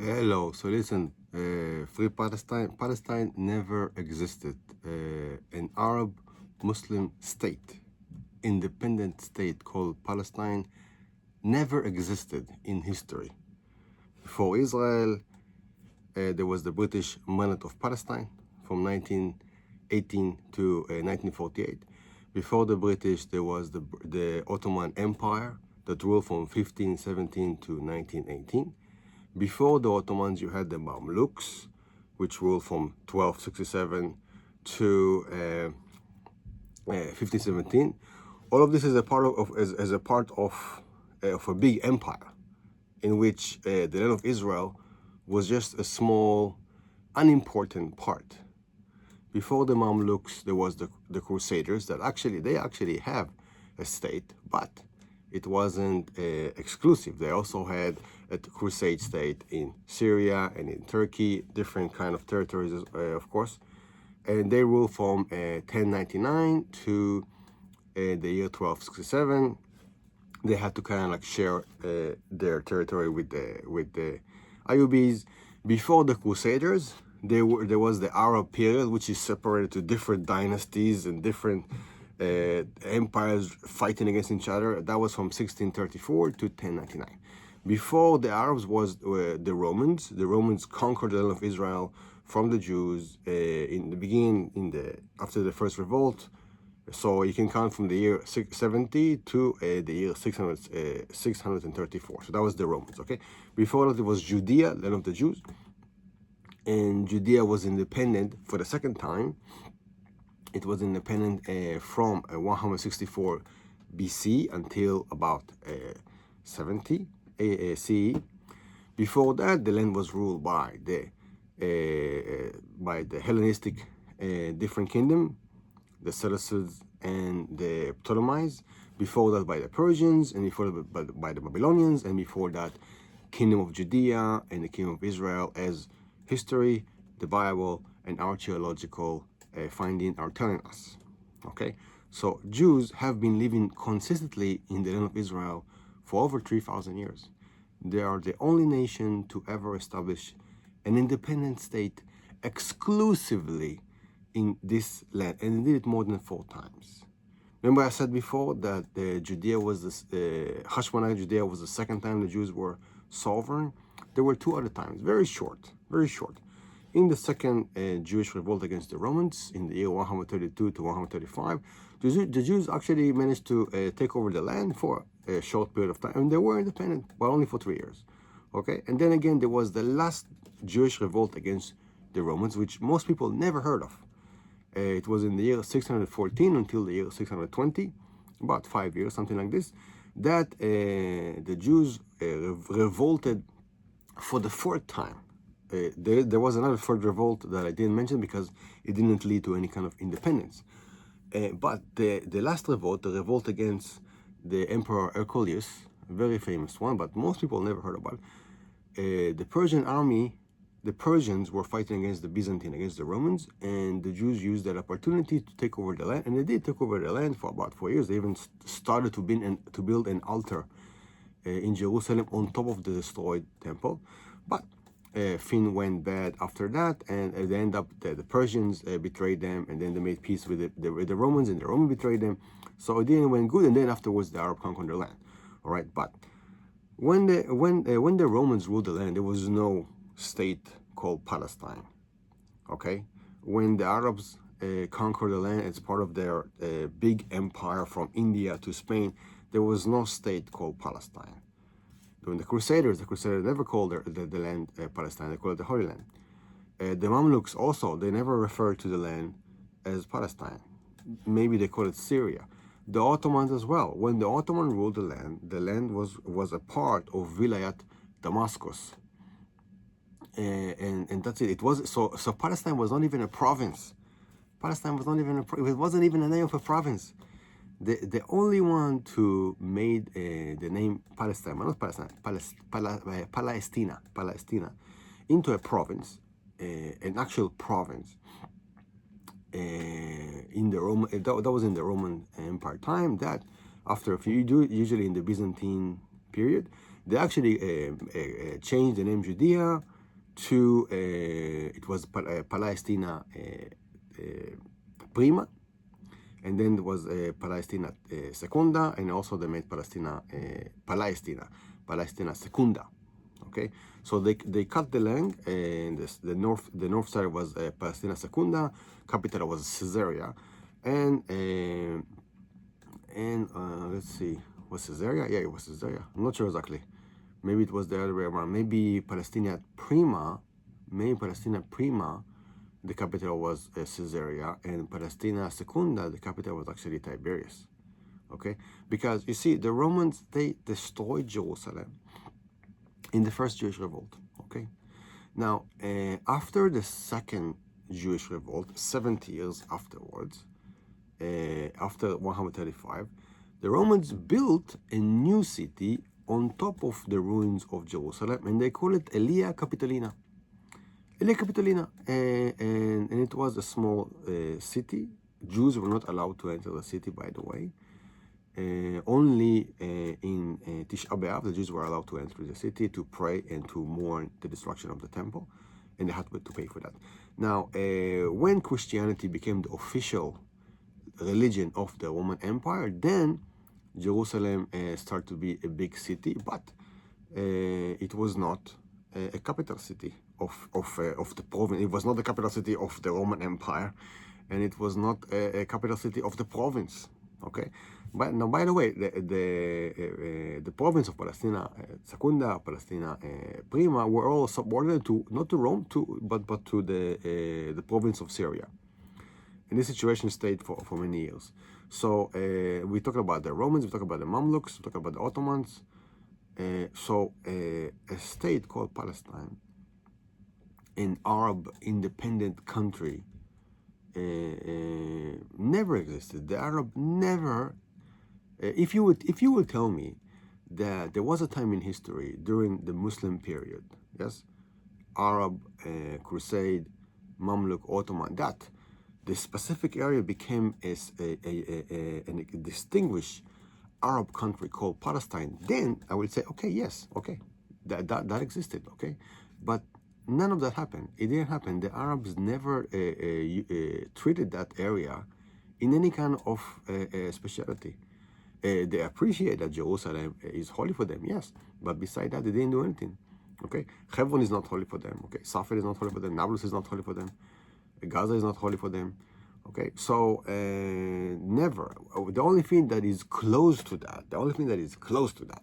Hello. So listen, free Palestine. Palestine never existed. An Arab Muslim state, independent state called Palestine, never existed in history. Before Israel, there was the British Mandate of Palestine from 1918 to 1948. Before the British, there was the Ottoman Empire that ruled from 1517 to 1918. Before the Ottomans, you had the Mamluks, which ruled from 1267 to 1517. All of this is a part of a big empire, in which the land of Israel was just a small, unimportant part. Before the Mamluks, there was the Crusaders that they actually have a state, but it wasn't exclusive. They also had a crusade state in Syria and in Turkey, different kind of territories, of course. And they ruled from 1099 to the year 1267. They had to kind of like share their territory with the Ayyubids. Before the Crusaders, there was the Arab period, which is separated to different dynasties and different empires fighting against each other. That was from 1634 to 1099. Before the Arabs was the Romans. The Romans conquered the land of Israel from the Jews in the beginning, after the first revolt. So you can count from the year 670 to the year 634. So that was the Romans, okay? Before that, it was Judea, land of the Jews. And Judea was independent for the second time. It was independent from 164 BC until about 70 CE. Before that, the land was ruled by the Hellenistic different kingdom, the Seleucids and the Ptolemies. Before that, by the Persians, and before that, by the Babylonians, and before that, Kingdom of Judea and the Kingdom of Israel, as history, the Bible, and archaeological finding are telling us. Okay, so Jews have been living consistently in the land of Israel for over 3,000 years. They are the only nation to ever establish an independent state exclusively in this land, and they did it more than 4 times. Remember I said before that Judea was Hashmonite Judea was the second time the Jews were sovereign. There were 2 other times, very short. In the second Jewish revolt against the Romans in the year 132 to 135, the Jews actually managed to take over the land for a short period of time, and they were independent, but only for 3 years. Okay, and then again there was the last Jewish revolt against the Romans, which most people never heard of. It was in the year 614 until the year 620, about 5 years, something like this, that the Jews revolted for the 4th time. There was another 3rd revolt that I didn't mention because it didn't lead to any kind of independence. But the last revolt, the revolt against the Emperor Hercules, a very famous one, but most people never heard about it. The Persian army, the Persians were fighting against the Byzantine, against the Romans, and the Jews used that opportunity to take over the land, and they did take over the land for about 4 years. They even started to build an altar in Jerusalem on top of the destroyed temple, but things went bad after that, and they end up the Persians betrayed them, and then they made peace with the Romans, and the Romans betrayed them. So it didn't went good, and then afterwards the Arab conquered the land. All right, but when the Romans ruled the land, there was no state called Palestine. Okay, when the Arabs conquered the land as part of their big empire from India to Spain, there was no state called Palestine. During the Crusaders never called the land Palestine. They called it the Holy Land. The Mamluks also, they never referred to the land as Palestine. Maybe they called it Syria. The Ottomans as well. When the Ottoman ruled the land was a part of Vilayat Damascus. And that's it. It was so Palestine was not even a province. Palestine was not even it wasn't even a name of a province. The only one to made the name Palestine, not Palestine, Palestina, into a province, an actual province, in the Roman, that was in the Roman Empire time. That after a few, usually in the Byzantine period, they actually changed the name Judea to it was Palestina Prima, and then there was Palestina Secunda, and also they made Palestina Secunda. Okay, so they cut the land, and the north side was Palestina Secunda, capital was Caesarea, and let's see, was Caesarea? Yeah, it was Caesarea. I'm not sure exactly. Maybe it was the other way around. Maybe Palestina Prima, the capital was Caesarea, and Palestina Secunda, the capital was actually Tiberias. Okay, because you see, the Romans, they destroyed Jerusalem in the first Jewish revolt. Okay, now after the second Jewish revolt, 70 years afterwards, after 135, the Romans built a new city on top of the ruins of Jerusalem, and they call it Aelia Capitolina. Aelia Capitolina, and it was a small city. Jews were not allowed to enter the city, by the way. Only in Tisha B'Av, the Jews were allowed to enter the city to pray and to mourn the destruction of the temple, and they had to pay for that. Now, when Christianity became the official religion of the Roman Empire, then Jerusalem started to be a big city, but it was not a capital city of the province. It was not the capital city of the Roman Empire, and it was not a capital city of the province. Okay, but now, by the way, the province of Palestina Secunda, Palestina Prima, were all subordinate to not to Rome, but to the province of Syria. And this situation stayed for many years. So we talk about the Romans, we talk about the Mamluks, we talk about the Ottomans. So a state called Palestine, an Arab independent country, never existed. The Arab never. If you would tell me that there was a time in history during the Muslim period, yes, Arab, Crusade, Mamluk, Ottoman, that the specific area became a distinguished Arab country called Palestine, then I would say, okay, yes, okay, that existed, okay, but none of that happened. It didn't happen. The Arabs never treated that area in any kind of speciality. They appreciate that Jerusalem is holy for them, yes, but beside that, they didn't do anything. Okay, Hebron is not holy for them. Okay, Safed is not holy for them. Nablus is not holy for them. Gaza is not holy for them. Okay, so never. The only thing that is close to that,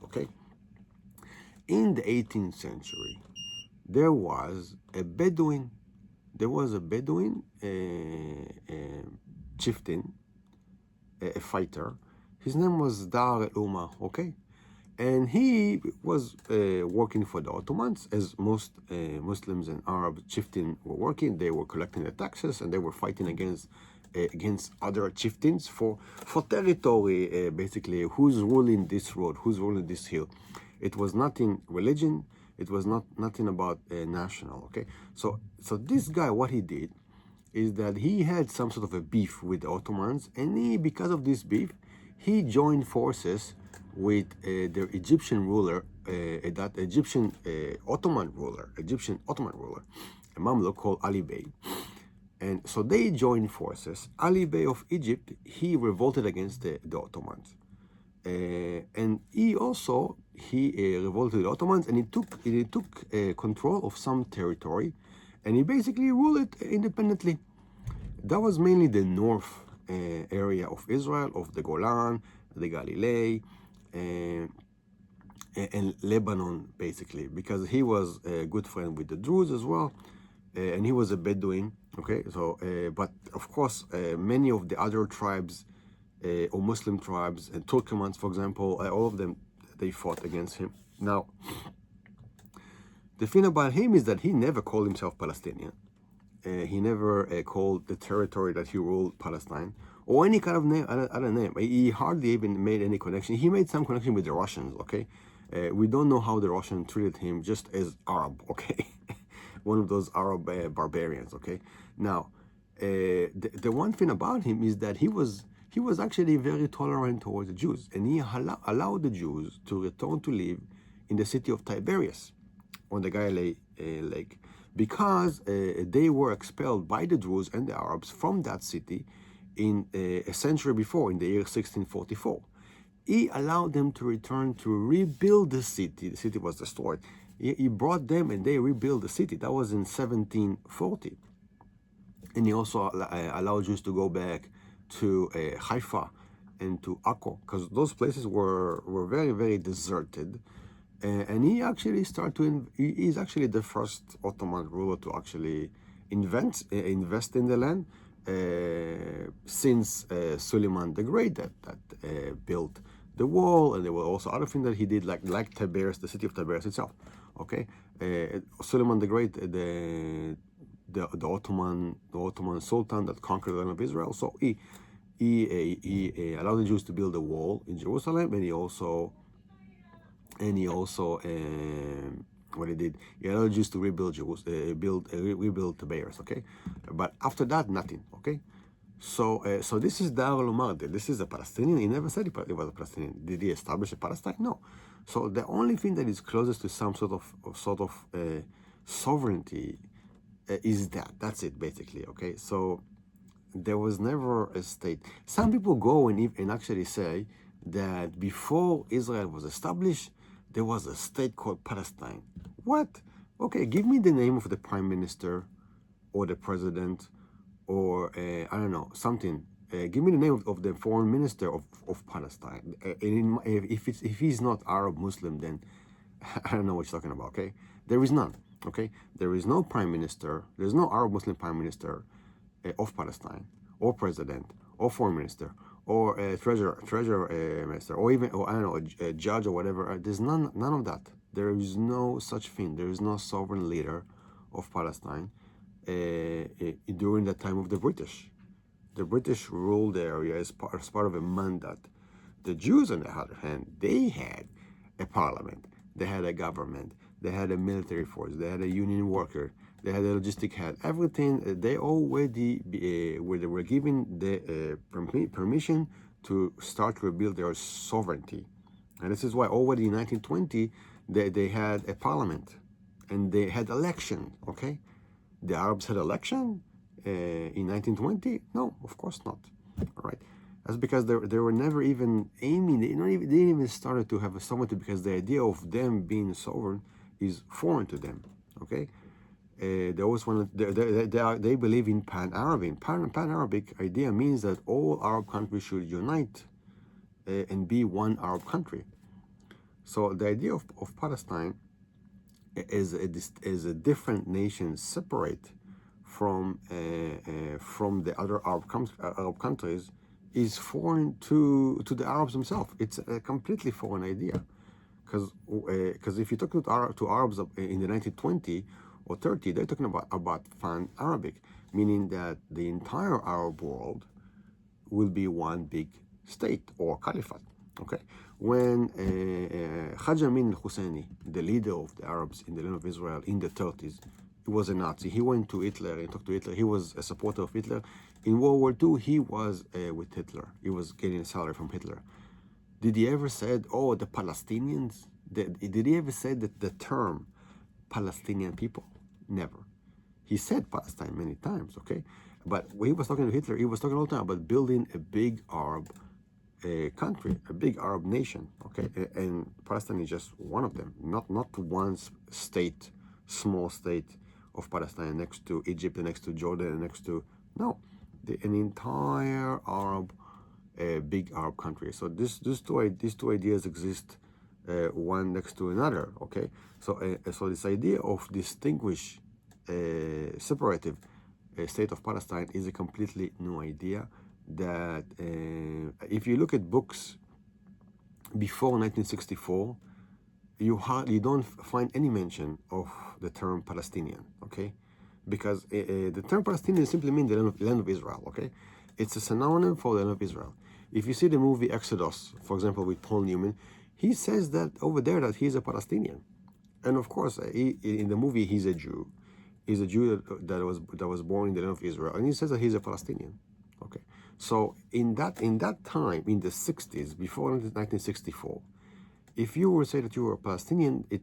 okay, in the 18th century, there was a Bedouin chieftain, a fighter. His name was Dar el-Umma, okay? And he was working for the Ottomans, as most Muslims and Arab chieftains were working. They were collecting the taxes, and they were fighting against other chieftains for territory, basically, who's ruling this road, who's ruling this hill. It was nothing religion. It was nothing about national, okay? So this guy, what he did is that he had some sort of a beef with the Ottomans, and because of this beef, he joined forces with the Egyptian ruler, that Egyptian Ottoman ruler, a Mamluk called Ali Bey. And so they joined forces. Ali Bey of Egypt, he revolted against the Ottomans. And he revolted the Ottomans, and he took control of some territory, and he basically ruled it independently. That was mainly the north area of Israel, of the Golan, the Galilee, and Lebanon, basically, because he was a good friend with the Druze as well, and he was a Bedouin. Okay, so but of course, many of the other tribes, or Muslim tribes, and Turkomans, for example, all of them, they fought against him. Now, the thing about him is that he never called himself Palestinian. He never called the territory that he ruled Palestine, or any kind of name, other name. He hardly even made any connection. He made some connection with the Russians, okay? We don't know how the Russians treated him, just as Arab, okay? One of those Arab barbarians, okay? Now, the one thing about him is that he was actually very tolerant towards the Jews, and he allowed the Jews to return to live in the city of Tiberias on the Galilee lake, because they were expelled by the Druze and the Arabs from that city in a century before, in the year 1644. He allowed them to return to rebuild the city. The city was destroyed. He brought them and they rebuilt the city. That was in 1740. And he also allowed Jews to go back to Haifa and to Akko, because those places were very, very deserted. And he actually started to, he's actually the first Ottoman ruler to actually invest in the land since Suleiman the Great that built the wall. And there were also other things that he did, like Tiberias, the city of Tiberias itself. Okay, Suleiman the Great, the Ottoman Sultan that conquered the land of Israel. So he allowed the Jews to build a wall in Jerusalem, and he also what he did, he allowed Jews to rebuild rebuild Tiberias. Okay, but after that, nothing. Okay, so this is Dar al-Umar. This is a Palestinian. He never said he was a Palestinian. Did he establish a Palestine? No. So the only thing that is closest to some sort of sovereignty is that's it, basically. Okay, so there was never a state. Some people go and actually say that before Israel was established, there was a state called Palestine. What? Okay, give me the name of the prime minister or the president or I don't know, something. Give me the name of the foreign minister of Palestine. If he's not Arab Muslim, then I don't know what you're talking about. Okay, there is none. Okay, there is no prime minister. There's no Arab Muslim prime minister of Palestine, or president, or foreign minister, or treasurer minister, or even, or I don't know, a judge or whatever. There's none of that. There is no such thing. There is no sovereign leader of Palestine during the time of the British. The British ruled the area as part of a mandate. The Jews, on the other hand, they had a parliament, they had a government, they had a military force, they had a union worker, they had a logistic head. Everything, they already were given the permission to start to rebuild their sovereignty. And this is why already in 1920, they had a parliament and they had election, okay? The Arabs had election in 1920? No, of course not. All right, that's because they were never even aiming. They didn't even started to have a sovereignty, because the idea of them being sovereign is foreign to them. Okay, they always want they believe in pan-Arabic. Pan-Arabic idea means that all Arab countries should unite and be one Arab country. So the idea of Palestine is a different nation, separate from the other Arab countries, is foreign to the Arabs themselves. It's a completely foreign idea, because if you talk to Arabs in the 1920 or 30, they're talking about pan-Arabic, meaning that the entire Arab world will be one big state or caliphate. Okay, when Hajj Amin al-Husseini, the leader of the Arabs in the land of Israel in the 30s, he was a Nazi. He went to Hitler and talked to Hitler. He was a supporter of Hitler. In World War II, he was with Hitler. He was getting a salary from Hitler. Did he ever said, oh, the Palestinians? Did he ever say that the term Palestinian people? Never. He said Palestine many times, okay? But when he was talking to Hitler, he was talking all the time about building a big Arab country, a big Arab nation, okay? And Palestine is just one of them, not one state, small state of Palestine next to Egypt and next to Jordan and next to, no, an entire Arab, big Arab country. So these two ideas exist one next to another, okay? So so this idea of distinguish separative state of Palestine is a completely new idea that if you look at books before 1964, you don't find any mention of the term Palestinian, okay? Because the term Palestinian simply means the land of Israel, okay? It's a synonym for the land of Israel. If you see the movie Exodus, for example, with Paul Newman, he says that over there that he's a Palestinian. And of course, in the movie, he's a Jew. He's a Jew that was born in the land of Israel, and he says that he's a Palestinian. Okay, so in that time, in the 60s, before 1964, if you were to say that you were a Palestinian, it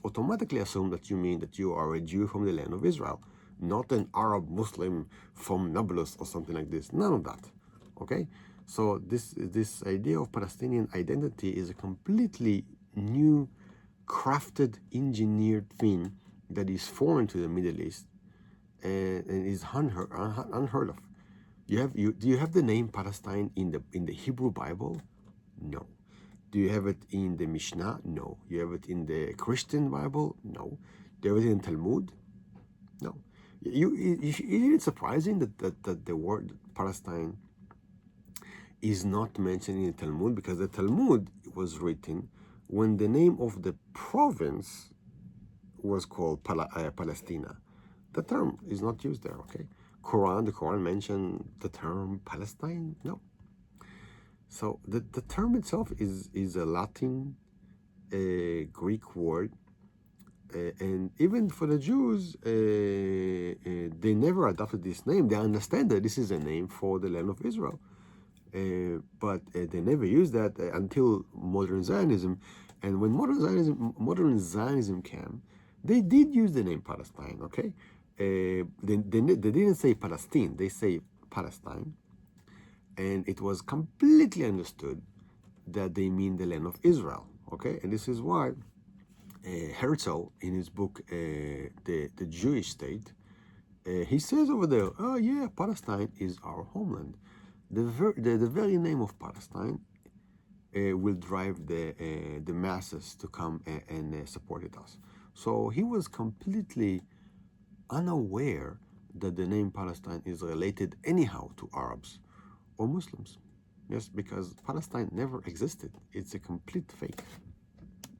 automatically assumed that you mean that you are a Jew from the land of Israel, not an Arab Muslim from Nablus or something like this. None of that. Okay? So this idea of Palestinian identity is a completely new, crafted, engineered thing that is foreign to the Middle East and is unheard of. Do you have the name Palestine in the Hebrew Bible? No. Do you have it in the Mishnah? No. You have it in the Christian Bible? No. Do you have it in Talmud? No. Isn't it surprising that the word Palestine is not mentioned in the Talmud? Because the Talmud was written when the name of the province was called Palestina. The term is not used there, okay? The Quran mentioned the term Palestine? No. So the term itself is a Latin, Greek word, and even for the Jews, they never adopted this name. They understand that this is a name for the land of Israel, but they never used that until modern Zionism. And when modern Zionism came, they did use the name Palestine. Okay, they didn't say Palestine; they say Palestine. And it was completely understood that they mean the land of Israel, okay? And this is why Herzl, in his book, the Jewish State, he says over there, oh yeah, Palestine is our homeland. The very name of Palestine will drive the masses to come and support us. So he was completely unaware that the name Palestine is related anyhow to Arabs or Muslims. Yes, because Palestine never existed. It's a complete fake.